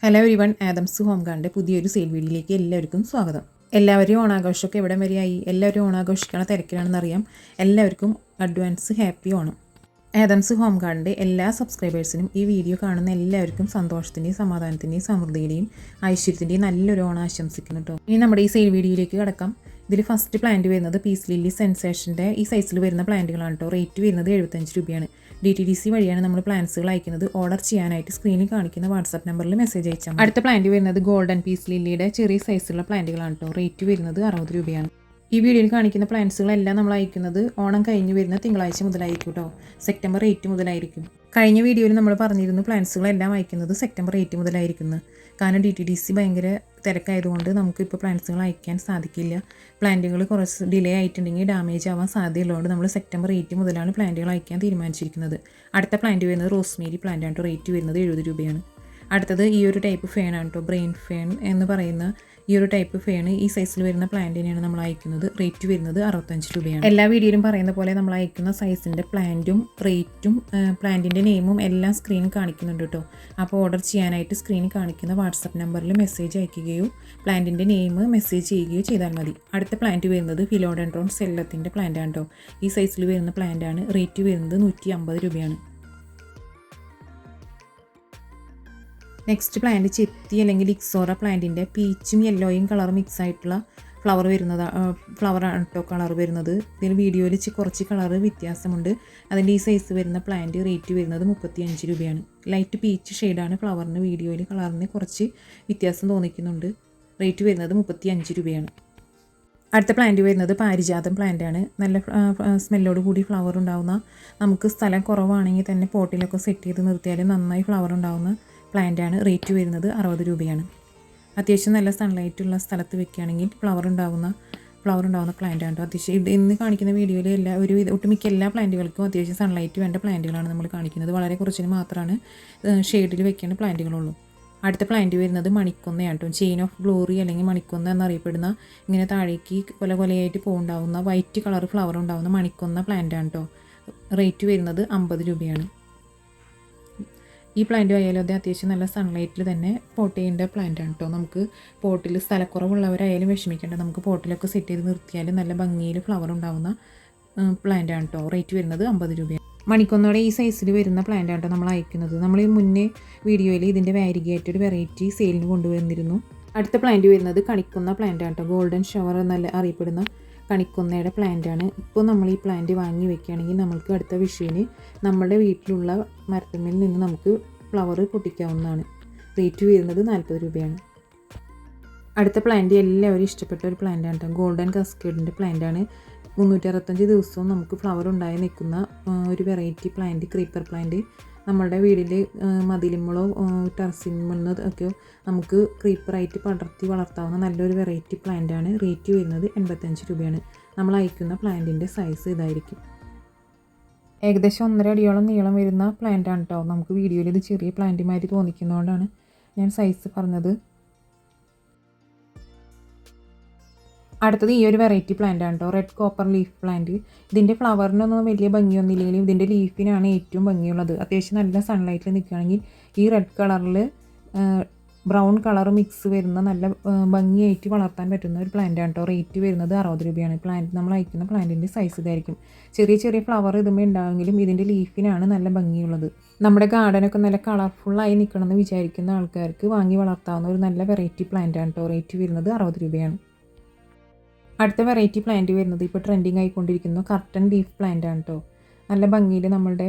Hello everyone, Adams home ഗാർഡിൻ്റെ പുതിയൊരു sale വീഡിയോയിലേക്ക് എല്ലാവർക്കും സ്വാഗതം. എല്ലാവരും ഓണാഘോഷമൊക്കെ എവിടെ വരെയായി? എല്ലാവരും ഓണാഘോഷിക്കണ തിരക്കിലാണെന്നറിയാം. എല്ലാവർക്കും advance happy Onam. Adam's home ഗാർഡിൻ്റെ എല്ലാ സബ്സ്ക്രൈബേഴ്സിനും ഈ വീഡിയോ കാണുന്ന എല്ലാവർക്കും സന്തോഷത്തിൻ്റെയും സമാധാനത്തിൻ്റെയും സമൃദ്ധിയുടെയും ഐശ്വര്യത്തിൻ്റെയും നല്ലൊരു ഓണം ആശംസിക്കുന്നു കേട്ടോ. ഇനി നമ്മുടെ ഈ സെയിൽ വീഡിയോയിലേക്ക് കിടക്കാം. ഇതിൽ ഫസ്റ്റ് പ്ലാന്റ് വരുന്നത് പീസ് ലില്ലി സെൻസേഷൻ്റെ ഈ സൈസിൽ വരുന്ന പ്ലാന്റുകളാണ് കേട്ടോ. റേറ്റ് വരുന്നത് 75 രൂപയാണ്. DTDC വഴിയാണ് നമ്മൾ പ്ലാന്റ്സുകൾ അയക്കുന്നത്. ഓർഡർ ചെയ്യാനായിട്ട് സ്ക്രീനിൽ കാണിക്കുന്ന വാട്സാപ്പ് നമ്പറിൽ മെസ്സേജ് അയച്ചാൽ. അടുത്ത പ്ലാന്റ് വരുന്നത് ഗോൾഡൻ പീസ് ലില്ലിയുടെ ചെറിയ സൈസുള്ള പ്ലാന്റുകളാണ് കേട്ടോ. റേറ്റ് വരുന്നത് 60 രൂപയാണ്. ഈ വീഡിയോയിൽ കാണിക്കുന്ന പ്ലാന്റ്സുകളെല്ലാം നമ്മൾ അയക്കുന്നത് ഓണം കഴിഞ്ഞ് വരുന്ന തിങ്കളാഴ്ച മുതലായിരിക്കും കേട്ടോ. സെപ്റ്റംബർ 8 മുതലായിരിക്കും. കഴിഞ്ഞ വീഡിയോയിൽ നമ്മൾ പറഞ്ഞിരുന്നു പ്ലാന്റ്സുകളെല്ലാം അയക്കുന്നത് സെപ്റ്റംബർ 8 മുതലായിരിക്കുന്നു. കാരണം DTDC ഭയങ്കര തിരക്കായതുകൊണ്ട് നമുക്കിപ്പോൾ പ്ലാന്റ്സുകൾ അയക്കാൻ സാധിക്കില്ല. പ്ലാന്റുകൾ കുറച്ച് ഡിലേ ആയിട്ടുണ്ടെങ്കിൽ ഡാമേജ് ആവാൻ സാധ്യതയുള്ളതുകൊണ്ട് നമ്മൾ സെപ്റ്റംബർ 8 മുതലാണ് പ്ലാന്റുകൾ അയക്കാൻ തീരുമാനിച്ചിരിക്കുന്നത്. അടുത്ത പ്ലാന്റ് വരുന്നത് റോസ്മേരി പ്ലാന്റ് ആണ്. റേറ്റ് വരുന്നത് 70 രൂപയാണ്. അടുത്തത് ഈ ഒരു ടൈപ്പ് ഫേൺ ആണ് കേട്ടോ. ബ്രെയിൻ ഫേൺ എന്ന് പറയുന്ന ഈ ഒരു ടൈപ്പ് ഫേൺ ഈ സൈസിൽ വരുന്ന പ്ലാന്റിനെയാണ് നമ്മൾ അയക്കുന്നത്. റേറ്റ് വരുന്നത് 65 രൂപയാണ്. എല്ലാ വീഡിയോയിലും പറയുന്ന പോലെ നമ്മൾ അയക്കുന്ന സൈസിൻ്റെ പ്ലാന്റും റേറ്റും പ്ലാന്റിൻ്റെ നെയിമും എല്ലാം സ്ക്രീനിൽ കാണിക്കുന്നുണ്ട് കേട്ടോ. അപ്പോൾ ഓർഡർ ചെയ്യാനായിട്ട് സ്ക്രീനിൽ കാണിക്കുന്ന വാട്സപ്പ് നമ്പറിൽ മെസ്സേജ് അയക്കുകയോ പ്ലാന്റിൻ്റെ നെയിം മെസ്സേജ് ചെയ്യുകയോ ചെയ്താൽ മതി. അടുത്ത പ്ലാന്റ് വരുന്നത് ഫിലോഡെൻഡ്രോൺ സെല്ലത്തിൻ്റെ പ്ലാന്റ് ആണ് കേട്ടോ. ഈ സൈസിൽ വരുന്ന പ്ലാന്റ് ആണ്. റേറ്റ് വരുന്നത് 150 രൂപയാണ്. നെക്സ്റ്റ് പ്ലാന്റ് ചെത്തി അല്ലെങ്കിൽ ഇക്സോറ പ്ലാന്റിൻ്റെ പീച്ചും യെല്ലോയും കളർ മിക്സ് ആയിട്ടുള്ള ഫ്ലവർ ആണ് കേട്ടോ കളർ വരുന്നത്. ഇതിൽ വീഡിയോയിൽ കുറച്ച് കളർ വ്യത്യാസമുണ്ട്. അതിൻ്റെ ഈ സൈസ് വരുന്ന പ്ലാന്റ് റേറ്റ് വരുന്നത് 35 രൂപയാണ്. ലൈറ്റ് പീച്ച് ഷെയ്ഡാണ് ഫ്ലവറിന്. വീഡിയോയിൽ കളറിന് കുറച്ച് വ്യത്യാസം തോന്നിക്കുന്നുണ്ട്. റേറ്റ് വരുന്നത് 35 രൂപയാണ്. അടുത്ത പ്ലാന്റ് വരുന്നത് പാരിജാതം പ്ലാന്റ് ആണ്. നല്ല സ്മെല്ലോട് കൂടി ഫ്ലവർ ഉണ്ടാവുന്ന, നമുക്ക് സ്ഥലം കുറവാണെങ്കിൽ തന്നെ പോട്ടിലൊക്കെ സെറ്റ് ചെയ്ത് നിർത്തിയാലും നന്നായി ഫ്ലവർ ഉണ്ടാവുന്ന പ്ലാന്റ് ആണ്. റേറ്റ് വരുന്നത് 60 രൂപയാണ്. അത്യാവശ്യം നല്ല സൺലൈറ്റുള്ള സ്ഥലത്ത് വെക്കുകയാണെങ്കിൽ ഫ്ലവർ ഉണ്ടാവുന്ന പ്ലാന്റ് ആണ്. അത്യാവശ്യം ഇന്ന് കാണിക്കുന്ന വീഡിയോയിൽ ഒട്ടുമിക്ക എല്ലാ പ്ലാന്റുകൾക്കും അത്യാവശ്യം സൺലൈറ്റ് വേണ്ട പ്ലാന്റുകളാണ് നമ്മൾ കാണിക്കുന്നത്. വളരെ കുറച്ചിന് മാത്രമാണ് ഷെയ്ഡിൽ വെക്കേണ്ട പ്ലാന്റുകളുള്ളൂ. അടുത്ത പ്ലാന്റ് വരുന്നത് മണിക്കൊന്നയാണ് കേട്ടോ. ചെയിൻ ഓഫ് ഗ്ലോറി അല്ലെങ്കിൽ മണിക്കൊന്ന എന്നറിയപ്പെടുന്ന ഇങ്ങനെ താഴേക്ക് കൊലയായിട്ട് പോകുണ്ടാവുന്ന വൈറ്റ് കളർ ഫ്ലവർ ഉണ്ടാവുന്ന മണിക്കൊന്ന പ്ലാന്റ് ആണ് കേട്ടോ. റേറ്റ് വരുന്നത് 50 രൂപയാണ്. ഈ പ്ലാന്റ് ആയാലും അത് അത്യാവശ്യം നല്ല സൺലൈറ്റിൽ തന്നെ പോട്ട് ചെയ്യേണ്ട പ്ലാന്റ് ആണ് കേട്ടോ. നമുക്ക് പോട്ടിൽ സ്ഥലക്കുറവുള്ളവരായാലും വിഷമിക്കേണ്ട. നമുക്ക് പോട്ടിലൊക്കെ സെറ്റ് ചെയ്ത് നിർത്തിയാലും നല്ല ഭംഗിയിൽ ഫ്ലവർ ഉണ്ടാവുന്ന പ്ലാന്റ് ആണ് കേട്ടോ. റേറ്റ് വരുന്നത് 50 രൂപയാണ്. മണിക്കൊന്നോടെ ഈ സൈസിൽ വരുന്ന പ്ലാന്റ് ആണ് കേട്ടോ നമ്മൾ അയക്കുന്നത്. നമ്മൾ ഈ മുന്നേ വീഡിയോയിൽ ഇതിൻ്റെ വാരിഗേറ്റഡ് വെറൈറ്റി സെയിലിന് കൊണ്ടുവന്നിരുന്നു. അടുത്ത പ്ലാന്റ് വരുന്നത് കണിക്കൊന്ന പ്ലാന്റ് ആണ് കേട്ടോ. ഗോൾഡൻ ഷവർ എന്നല്ല അറിയപ്പെടുന്ന കണിക്കൊന്നയുടെ പ്ലാന്റ് ആണ്. ഇപ്പോൾ നമ്മൾ ഈ പ്ലാന്റ് വാങ്ങി വെക്കുകയാണെങ്കിൽ നമ്മൾക്ക് അടുത്ത വിഷുവിന് നമ്മുടെ വീട്ടിലുള്ള മരത്തിന്മേൽ നിന്ന് നമുക്ക് ഫ്ലവർ പൊട്ടിക്കാവുന്നതാണ്. റേറ്റ് വരുന്നത് 40 രൂപയാണ്. അടുത്ത പ്ലാന്റ് എല്ലാവരും ഇഷ്ടപ്പെട്ട ഒരു പ്ലാന്റ് ആണ് കേട്ടോ. ഗോൾഡൻ കസ്കേഡിൻ്റെ പ്ലാന്റ് ആണ്. 365 ദിവസവും നമുക്ക് ഫ്ലവർ ഉണ്ടായി നിൽക്കുന്ന ഒരു വെറൈറ്റി പ്ലാന്റ്, ക്രീപ്പർ പ്ലാന്റ്. നമ്മളുടെ വീട്ടിൽ മതിലുമ്മളോ ടെറസിന്മേൽ ഒക്കെ നമുക്ക് ക്രീപ്പറായിട്ട് പടർത്തി വളർത്താവുന്ന നല്ലൊരു വെറൈറ്റി പ്ലാന്റ് ആണ്. റേറ്റ് വരുന്നത് 85 രൂപയാണ്. നമ്മൾ അയക്കുന്ന പ്ലാന്റിൻ്റെ സൈസ് ഇതായിരിക്കും. ഏകദേശം 1.5 അടിയോളം നീളം വരുന്ന പ്ലാന്റ് ആണ് കേട്ടോ. നമുക്ക് വീഡിയോയിൽ ഇത് ചെറിയ പ്ലാന്റുമാതിരി തോന്നിക്കുന്നതുകൊണ്ടാണ് ഞാൻ സൈസ് പറഞ്ഞത്. അടുത്തത് ഈ ഒരു വെറൈറ്റി പ്ലാന്റ് ആണ് കേട്ടോ. Red copper leaf plant. ഇതിൻ്റെ ഫ്ലവറിനൊന്നും വലിയ ഭംഗിയൊന്നുമില്ലെങ്കിലും ഇതിൻ്റെ ലീഫിനാണ് ഏറ്റവും ഭംഗിയുള്ളത്. അത്യാവശ്യം നല്ല സൺലൈറ്റിൽ നിൽക്കുകയാണെങ്കിൽ ഈ റെഡ് കളറിൽ ബ്രൗൺ കളർ മിക്സ് വരുന്ന നല്ല ഭംഗിയായിട്ട് വളർത്താൻ പറ്റുന്ന ഒരു പ്ലാന്റ് ആണ് കേട്ടോ. റേറ്റ് വരുന്നത് 60 രൂപയാണ്. പ്ലാന്റ് നമ്മൾ അയക്കുന്ന പ്ലാന്റിൻ്റെ സൈസ് ഇതായിരിക്കും. ചെറിയ ഫ്ലവർ ഇതുമ്പോൾ ഉണ്ടാകുമെങ്കിലും ഇതിൻ്റെ ലീഫിനാണ് നല്ല ഭംഗിയുള്ളത്. നമ്മുടെ ഗാർഡനൊക്കെ നല്ല കളർഫുള്ളായി നിൽക്കണമെന്ന് വിചാരിക്കുന്ന ആൾക്കാർക്ക് വാങ്ങി വളർത്താവുന്ന ഒരു നല്ല വെറൈറ്റി പ്ലാന്റ് ആണ് കേട്ടോ. റേറ്റ് വരുന്നത് 60 രൂപയാണ്. അടുത്ത വെറൈറ്റി പ്ലാന്റ് വരുന്നത് ഇപ്പോൾ ട്രെൻഡിങ് ആയിക്കൊണ്ടിരിക്കുന്ന കർട്ടൻ ലീഫ് പ്ലാന്റ് ആണ് കേട്ടോ. നല്ല ഭംഗിയിൽ നമ്മളുടെ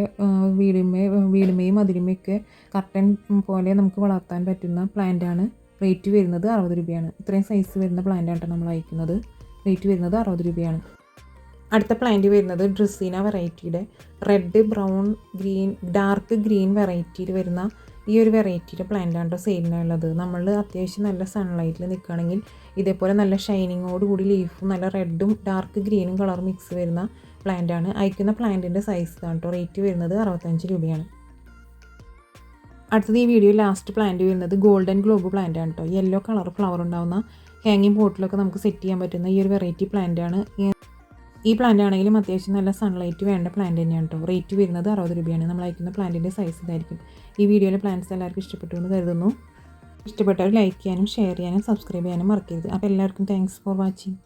വീടുമേയും അതിലുമൊക്കെ കർട്ടൻ പോലെ നമുക്ക് വളർത്താൻ പറ്റുന്ന പ്ലാന്റ് ആണ്. റേറ്റ് വരുന്നത് 60 രൂപയാണ്. ഇത്രയും സൈസ് വരുന്ന പ്ലാന്റ് ആണ് നമ്മൾ അയക്കുന്നത്. റേറ്റ് വരുന്നത് 60 രൂപയാണ്. അടുത്ത പ്ലാന്റ് വരുന്നത് ഡ്രസീന വെറൈറ്റിയുടെ red, brown, green, dark green വെറൈറ്റിയിൽ വരുന്ന ഈ ഒരു വെറൈറ്റിയുടെ പ്ലാന്റ് ആണ് സെയിലിനുള്ളത്. നമ്മൾ അത്യാവശ്യം നല്ല സൺലൈറ്റിൽ നിൽക്കുകയാണെങ്കിൽ ഇതേപോലെ നല്ല ഷൈനിങ്ങോട് കൂടി ലീഫും നല്ല റെഡും ഡാർക്ക് ഗ്രീനും കളർ മിക്സ് വരുന്ന പ്ലാന്റ് ആണ്. അയക്കുന്ന പ്ലാന്റിൻ്റെ സൈസ് ആണ് കേട്ടോ. റേറ്റ് വരുന്നത് 65 രൂപയാണ്. അടുത്തത് ഈ വീഡിയോ ലാസ്റ്റ് പ്ലാന്റ് വരുന്നത് ഗോൾഡൻ ഗ്ലോബ് പ്ലാന്റ് ആണ് കേട്ടോ. യെല്ലോ കളർ ഫ്ലവർ ഉണ്ടാവുന്ന ഹാങ്ങിങ് പോട്ടിലൊക്കെ നമുക്ക് സെറ്റ് ചെയ്യാൻ പറ്റുന്ന ഈ ഒരു വെറൈറ്റി പ്ലാന്റ് ആണ്. ഈ പ്ലാന്റ് ആണെങ്കിലും അത്യാവശ്യം നല്ല സൺലൈറ്റ് വേണ്ട പ്ലാന്റ് തന്നെയാണ് കേട്ടോ. റേറ്റ് വരുന്നത് 60 രൂപയാണ്. നമ്മൾ അയക്കുന്ന പ്ലാന്റിൻ്റെ സൈസ് ഇതായിരിക്കും. ഈ വീഡിയോയിലെ പ്ലാന്റ്സ് എല്ലാവർക്കും ഇഷ്ടപ്പെട്ടു എന്ന് കരുതുന്നു. ഇഷ്ടപ്പെട്ടവർ ലൈക്ക് ചെയ്യാനും ഷെയർ ചെയ്യാനും സബ്സ്ക്രൈബ് ചെയ്യാനും മറക്കരുത്. അപ്പോൾ എല്ലാവർക്കും താങ്ക്സ് ഫോർ വാച്ചിങ്.